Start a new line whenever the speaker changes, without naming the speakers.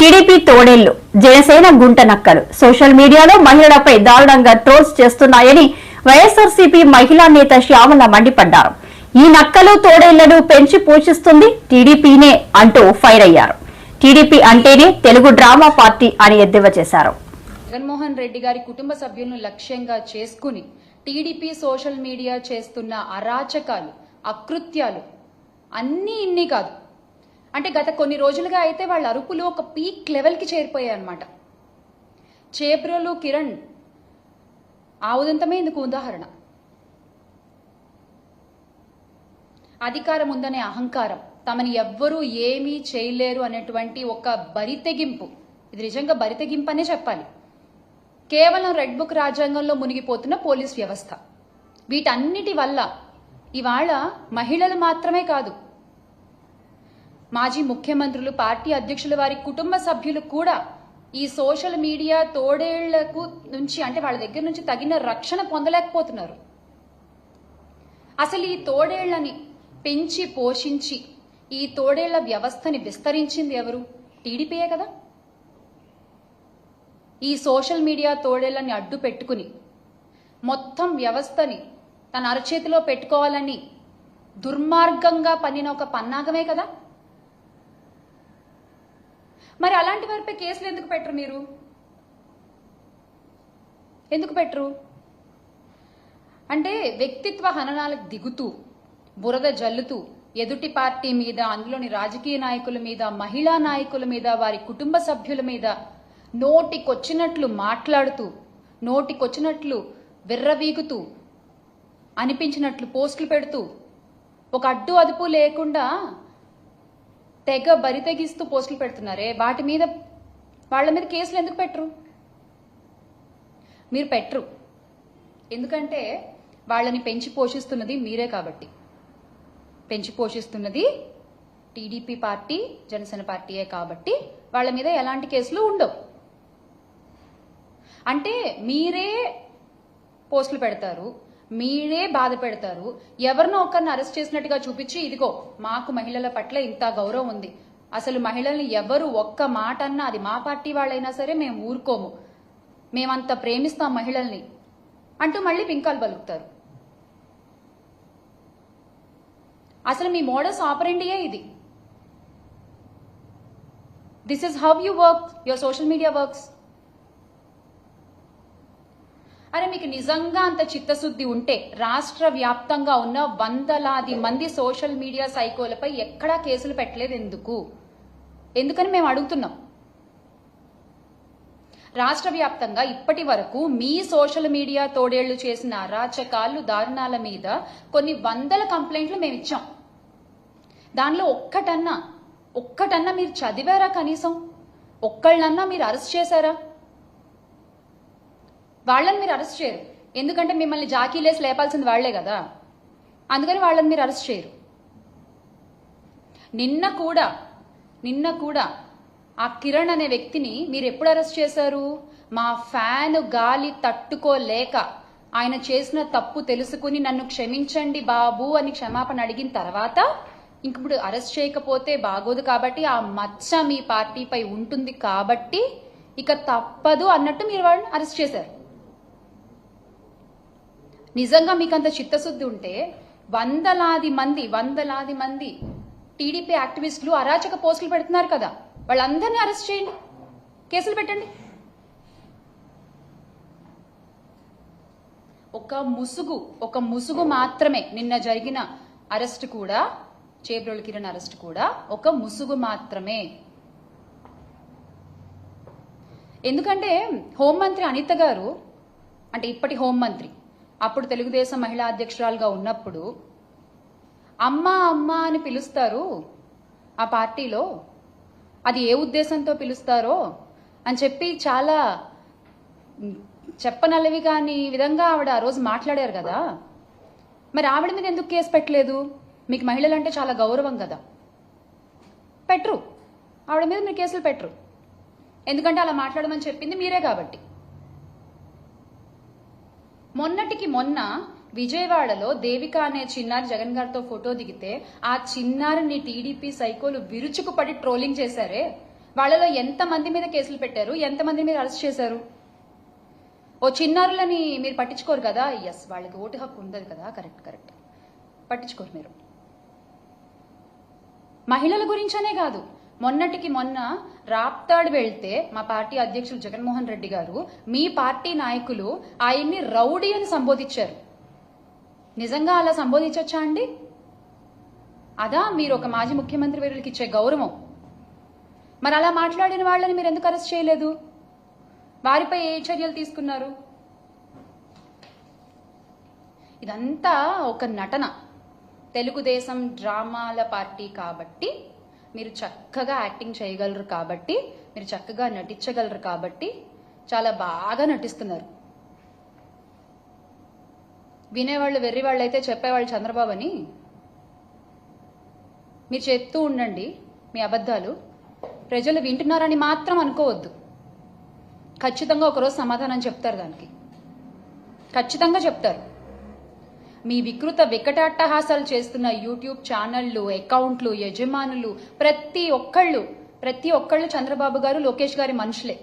TDP తోడేళ్లు Janasena గుంట నక్కలు social మీడియాలో మహిళలపై దారుణంగా ట్రోల్స్ చేస్తున్నాయని వైఎస్ఆర్సీపీ మహిళా నేత శ్యామల మండిపడ్డారు. ఈ నక్కలు తోడేళ్లను పెంచి పోషిస్తుంది టీడీపీనే అంటూ ఫైర్ అయ్యారు. టీడీపీ అంటేనే తెలుగు డ్రామా పార్టీ అని ఎద్దేవా చేశారు.
జగన్మోహన్ రెడ్డి గారి కుటుంబ సభ్యులను లక్ష్యంగా చేసుకుని టీడీపీ సోషల్ మీడియా చేస్తున్న అరాచకాలు, అకృత్యాలు అన్నీ ఇన్ని కాదు. అంటే గత కొన్ని రోజులుగా అయితే వాళ్ళ అరుపులు ఒక పీక్ లెవెల్కి చేరిపోయాయి అన్నమాట. చేబ్రోలు కిరణ్ ఆ ఉదంతమే ఇందుకు ఉదాహరణ. అధికారం ఉందనే అహంకారం, తమని ఎవ్వరూ ఏమీ చేయలేరు అనేటువంటి ఒక బరితెగింపు, ఇది నిజంగా బరితెగింపు అనే చెప్పాలి. కేవలం రెడ్ బుక్ రాజ్యాంగంలో మునిగిపోతున్న పోలీస్ వ్యవస్థ, వీటన్నిటి వల్ల ఇవాళ మహిళలు మాత్రమే కాదు, మాజీ ముఖ్యమంత్రులు, పార్టీ అధ్యక్షుల వారి కుటుంబ సభ్యులు కూడా ఈ సోషల్ మీడియా తోడేళ్లకు నుంచి, అంటే వాళ్ళ దగ్గర నుంచి తగిన రక్షణ పొందలేకపోతున్నారు. అసలు ఈ తోడేళ్లని పెంచి పోషించి ఈ తోడేళ్ల వ్యవస్థని విస్తరించింది ఎవరు? టీడీపీయే కదా. ఈ సోషల్ మీడియా తోడేళ్లని అడ్డు పెట్టుకుని మొత్తం వ్యవస్థని తన అరచేతిలో పెట్టుకోవాలని దుర్మార్గంగా పన్నిన ఒక పన్నాగమే కదా. మరి అలాంటి వారిపై కేసులు ఎందుకు పెట్టరు? మీరు ఎందుకు పెట్టరు? అంటే వ్యక్తిత్వ హననాలకు దిగుతూ, బురద జల్లుతూ ఎదుటి పార్టీ మీద, అందులోని రాజకీయ నాయకుల మీద, మహిళా నాయకుల మీద, వారి కుటుంబ సభ్యుల మీద నోటికొచ్చినట్లు మాట్లాడుతూ, నోటికొచ్చినట్లు విర్రవీగుతూ, అనిపించినట్లు పోస్టులు పెడుతూ, ఒక అడ్డు అదుపు లేకుండా తెగ బరితెగిస్తూ పోస్టులు పెడుతున్నారే, వాటి మీద, వాళ్ళ మీద కేసులు ఎందుకు పెట్టరు? మీరు పెట్టరు. ఎందుకంటే వాళ్ళని పెంచి పోషిస్తున్నది మీరే కాబట్టి. పెంచి పోషిస్తున్నది టీడీపీ పార్టీ, జనసేన పార్టీయే కాబట్టి వాళ్ళ మీద ఎలాంటి కేసులు ఉండవు. అంటే మీరే పోస్టులు పెడతారు, మీరే బాధ పెడతారు, ఎవరినో ఒకరిని అరెస్ట్ చేసినట్టుగా చూపించి, ఇదిగో మాకు మహిళల పట్ల ఇంత గౌరవం ఉంది, అసలు మహిళల్ని ఎవరు ఒక్క మాట అన్నా, అది మా పార్టీ వాళ్ళైనా సరే మేము ఊరుకోము, మేమంత ప్రేమిస్తాం మహిళల్ని అంటూ మళ్ళీ పింకాలు పలుకుతారు. అసలు మీ మోడస్ ఆపరెండియే ఇది. This is how you work, your social media works. అరే మీకు నిజంగా అంత చిత్తశుద్ధి ఉంటే రాష్ట్ర వ్యాప్తంగా ఉన్న వందలాది మంది సోషల్ మీడియా సైకోలపై ఎక్కడా కేసులు పెట్టలేదు ఎందుకు? ఎందుకని మేము అడుగుతున్నాం. రాష్ట్ర వ్యాప్తంగా ఇప్పటి వరకు మీ సోషల్ మీడియా తోడేళ్లు చేసిన అరాచకాలు, దారుణాల మీద కొన్ని వందల కంప్లైంట్లు మేము ఇచ్చాం. దానిలో ఒక్కటన్నా మీరు చదివారా? కనీసం ఒక్కళ్ళన్నా మీరు అరెస్ట్ చేశారా? వాళ్ళని మీరు అరెస్ట్ చేయరు, ఎందుకంటే మిమ్మల్ని జాకీలేసి లేపాల్సింది వాళ్లే కదా, అందుకని వాళ్ళని మీరు అరెస్ట్ చేయరు. నిన్న కూడా ఆ కిరణ్ అనే వ్యక్తిని మీరు ఎప్పుడు అరెస్ట్ చేశారు? మా ఫ్యాన్ గాలి తట్టుకోలేక ఆయన చేసిన తప్పు తెలుసుకుని నన్ను క్షమించండి బాబు అని క్షమాపణ అడిగిన తర్వాత, ఇంకప్పుడు అరెస్ట్ చేయకపోతే బాగోదు కాబట్టి, ఆ మచ్చ మీ పార్టీపై ఉంటుంది కాబట్టి ఇక తప్పదు అన్నట్టు మీరు వాళ్ళని అరెస్ట్ చేశారు. నిజంగా మీకంత చిత్తశుద్ధి ఉంటే వందలాది మంది టీడీపీ యాక్టివిస్టులు అరాచక పోస్టులు పెడుతున్నారు కదా, వాళ్ళందరినీ అరెస్ట్ చేయండి, కేసులు పెట్టండి. ఒక ముసుగు మాత్రమే నిన్న జరిగిన అరెస్ట్ కూడా, చేబ్రోలు కిరణ్ అరెస్ట్ కూడా ఒక ముసుగు మాత్రమే. ఎందుకంటే హోంమంత్రి అనిత గారు, అంటే ఇప్పటి హోంమంత్రి, అప్పుడు తెలుగుదేశం మహిళా అధ్యక్షురాలుగా ఉన్నప్పుడు అమ్మా అమ్మా అని పిలుస్తారు ఆ పార్టీలో, అది ఏ ఉద్దేశంతో పిలుస్తారో అని చెప్పి చాలా చెప్పనలవి కాని విధంగా ఆవిడ ఆ రోజు మాట్లాడారు కదా. మరి ఆవిడ మీద ఎందుకు కేసు పెట్టలేదు? మీకు మహిళలంటే చాలా గౌరవం కదా, పెట్టరు. ఆవిడ మీద మీరు కేసులు పెట్టరు, ఎందుకంటే అలా మాట్లాడమని చెప్పింది మీరే కాబట్టి. మొన్నటికి మొన్న విజయవాడలో దేవిక అనే చిన్నారి జగన్ గారితో ఫోటో దిగితే ఆ చిన్నారిని టీడీపీ సైకోలు విరుచుకుపడి ట్రోలింగ్ చేశారే, వాళ్ళలో ఎంతమంది మీద కేసులు పెట్టారు, ఎంతమంది మీద అరెస్ట్ చేశారు? ఓ చిన్నారులని మీరు పట్టించుకోరు కదా. ఎస్, వాళ్ళకి ఓటు హక్కు ఉండదు కదా. కరెక్ట్ పట్టించుకోరు మీరు. మహిళల గురించనే కాదు, మొన్నటికి మొన్న రాప్తాడు వెళ్తే మా పార్టీ అధ్యక్షులు జగన్మోహన్ రెడ్డి గారు, మీ పార్టీ నాయకులు ఆయన్ని రౌడీ అని సంబోధించారు. నిజంగా అలా సంబోధించొచ్చా అండి? అదా మీరు ఒక మాజీ ముఖ్యమంత్రి వర్యులకి ఇచ్చే గౌరవం? మరి అలా మాట్లాడిన వాళ్ళని మీరు ఎందుకు అరెస్ట్ చేయలేదు? వారిపై ఏ చర్యలు తీసుకున్నారు? ఇదంతా ఒక నటన. తెలుగుదేశం డ్రామాల పార్టీ కాబట్టి మీరు చక్కగా యాక్టింగ్ చేయగలరు, కాబట్టి మీరు చక్కగా నటించగలరు, కాబట్టి చాలా బాగా నటిస్తున్నారు. వినేవాళ్ళు వెర్రివాళ్ళు అయితే చెప్పేవాళ్ళు చంద్రబాబు అని. మీరు చెప్తూ ఉండండి మీ అబద్ధాలు. ప్రజలు వింటున్నారని మాత్రం అనుకోవద్దు. ఖచ్చితంగా ఒకరోజు సమాధానం చెప్తారు, దానికి ఖచ్చితంగా చెప్తారు. మీ వికృత వికటాట్టహాసాలు చేస్తున్న యూట్యూబ్ ఛానళ్లు, అకౌంట్లు, యజమానులు ప్రతి ఒక్కళ్ళు చంద్రబాబు గారు, లోకేష్ గారి మనుషులే.